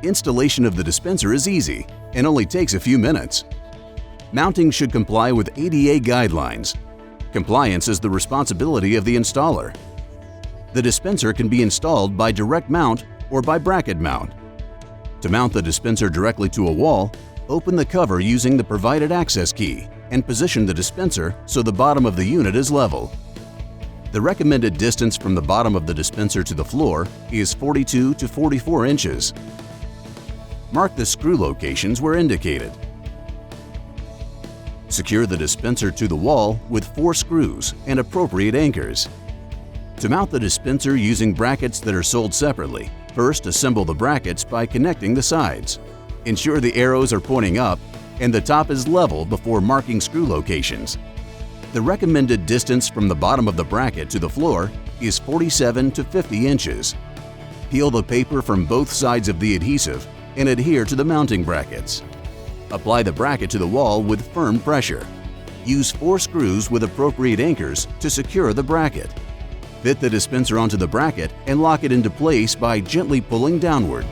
Installation of the dispenser is easy and only takes a few minutes. Mounting should comply with ADA guidelines. Compliance is the responsibility of the installer. The dispenser can be installed by direct mount or by bracket mount. To mount the dispenser directly to a wall, open the cover using the provided access key and position the dispenser so the bottom of the unit is level. The recommended distance from the bottom of the dispenser to the floor is 42 to 44 inches. Mark the screw locations where indicated. Secure the dispenser to the wall with 4 screws and appropriate anchors. To mount the dispenser using brackets that are sold separately, first assemble the brackets by connecting the sides. Ensure the arrows are pointing up and the top is level before marking screw locations. The recommended distance from the bottom of the bracket to the floor is 47 to 50 inches. Peel the paper from both sides of the adhesive and adhere to the mounting brackets. Apply the bracket to the wall with firm pressure. Use 4 screws with appropriate anchors to secure the bracket. Fit the dispenser onto the bracket and lock it into place by gently pulling downward.